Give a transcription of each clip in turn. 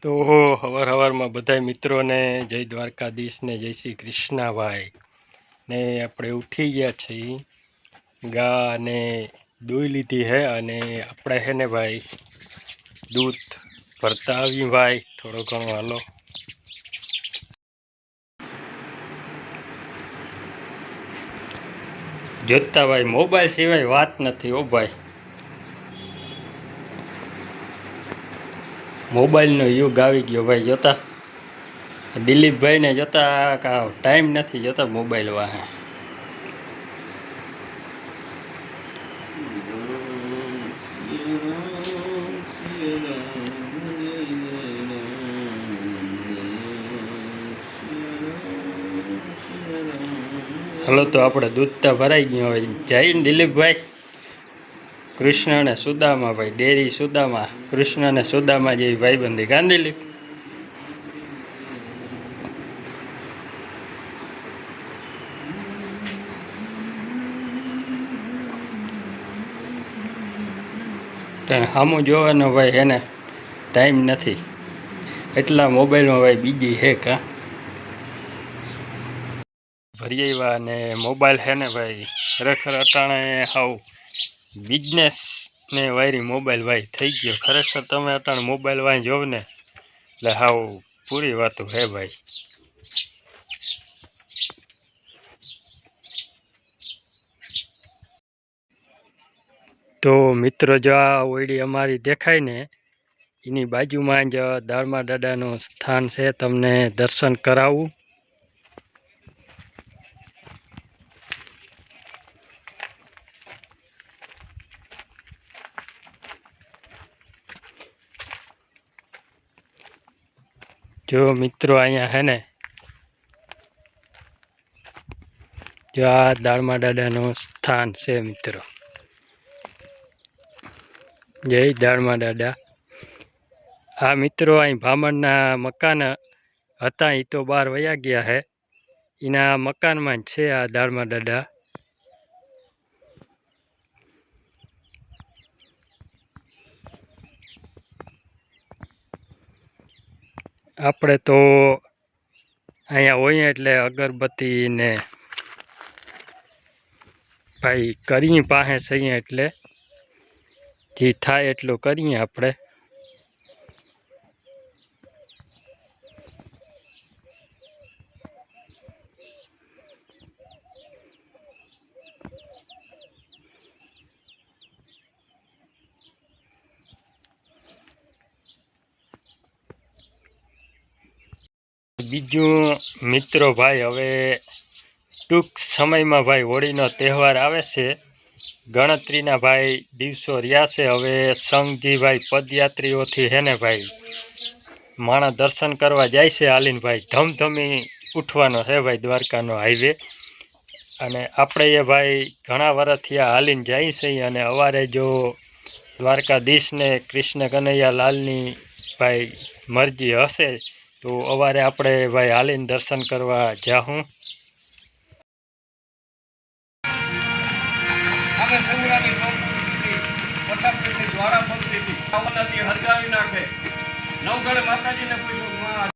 તો હવાર હવારમાં બધા મિત્રોને જય દ્વારકાધીશ ને જય શ્રી કૃષ્ણભાઈ ને આપણે ઉઠી ગયા છીએ ગા ને દૂઈ લીધી હે અને આપણે હે ને ભાઈ દૂધ ભરતા આવી ભાઈ થોડો ઘણો હાલો જોતા ભાઈ મોબાઈલ સિવાય વાત નથી ઓ ભાઈ મોબાઈલનો યુગ આવી ગયો ભાઈ જોતા દિલીપભાઈને જોતા ટાઈમ નથી જોતા મોબાઈલ વાહે હલો તો આપણે દૂધ તો ભરાઈ ગયું હોય જઈને દિલીપભાઈ કૃષ્ણ અને સુદામા ભાઈ ડેરી સુદામા કૃષ્ણ અને સુદામા જેવી ભાઈબંધી કાં દિલીપ સામું જોવાનો ભાઈ એને ટાઈમ નથી એટલા મોબાઈલમાં ભાઈ બીજી હે કા ભરી આવ્યા અને મોબાઈલ છે ને ભાઈ ખરેખર અટાણે હાવ બિઝનેસ ને વાયરી મોબાઈલ ભાઈ થઈ ગયો ખરેખર તમે અટાણે મોબાઈલ વાંઈ જોવ ને એટલે હાવ પૂરી વાતો હે ભાઈ તો મિત્રો જો આ ઓયડી અમારી દેખાય ને એની બાજુમાં જ દાળમા દાદાનું સ્થાન છે તમને દર્શન કરાવું જો મિત્રો અહીંયા હે ને જો આ દાળમા દાદાનું સ્થાન છે મિત્રો જય દાળમા દાદા આ મિત્રો અહીં ભામણના મકાન હતા એ તો બહાર વયા ગયા હે એના મકાનમાં જ છે આ દાળમા દાદા આપણે તો અહીંયા હોઈએ એટલે અગરબત્તી ને ભાઈ કરીએ પાસે સહીએ એટલે જે થાય એટલું કરીએ આપણે બીજું મિત્રો ભાઈ હવે ટૂંક સમયમાં ભાઈ હોળીનો તહેવાર આવે છે ગણતરીના ભાઈ દિવસો રહ્યા છે હવે સંઘજી ભાઈ પદયાત્રીઓથી હે ને ભાઈ માણસ દર્શન કરવા જાય છે હાલીને ભાઈ ધમધમી ઉઠવાનો છે ભાઈ દ્વારકાનો હાઈવે અને આપણે એ ભાઈ ઘણા વર્ષથી આ હાલીને જાય છે અને અવારે જો દ્વારકાધીશને કૃષ્ણ કનૈયા લાલની ભાઈ મરજી હશે તો અવારે આપણે ભાઈ હાલીને દર્શન કરવા જાઉં હરગાવી નાખે નવગઢ માતાજીને પૂછ્યું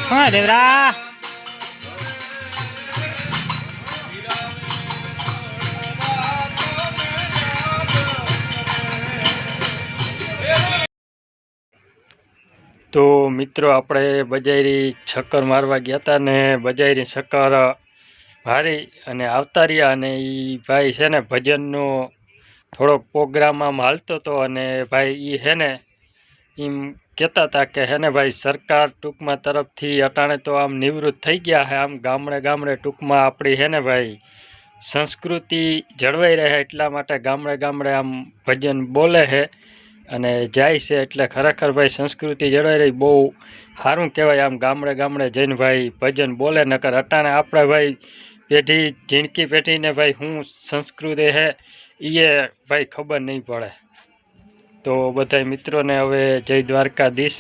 હા દેવરા તો મિત્રો આપણે બજારી ચક્કર મારવા ગયા હતા ને બજારી ચક્કર મારી અને આવતા રહ્યા અને એ ભાઈ છે ને ભજનનો થોડોક પ્રોગ્રામ આમ હાલતો હતો અને ભાઈ એ છે ને એમ કહેતા હતા કે હે ને ભાઈ સરકાર ટૂંકમાં તરફથી અટાણે તો આમ નિવૃત્ત થઈ ગયા છે આમ ગામડે ગામડે ટૂંકમાં આપણી હે ને ભાઈ સંસ્કૃતિ જળવાઈ રહે એટલા માટે ગામડે ગામડે આમ ભજન બોલે છે અને જાય છે એટલે ખરેખર ભાઈ સંસ્કૃતિ જળવાઈ રહી બહુ સારું કહેવાય આમ ગામડે ગામડે જઈને ભાઈ ભજન બોલે નકર અટાણે આપણે ભાઈ પેઢી ઝીણકી પેઢીને ભાઈ શું સંસ્કૃતિ હે એ ભાઈ ખબર નહીં પડે. તો બધા મિત્રોને હવે જય દ્વારકાધીશ.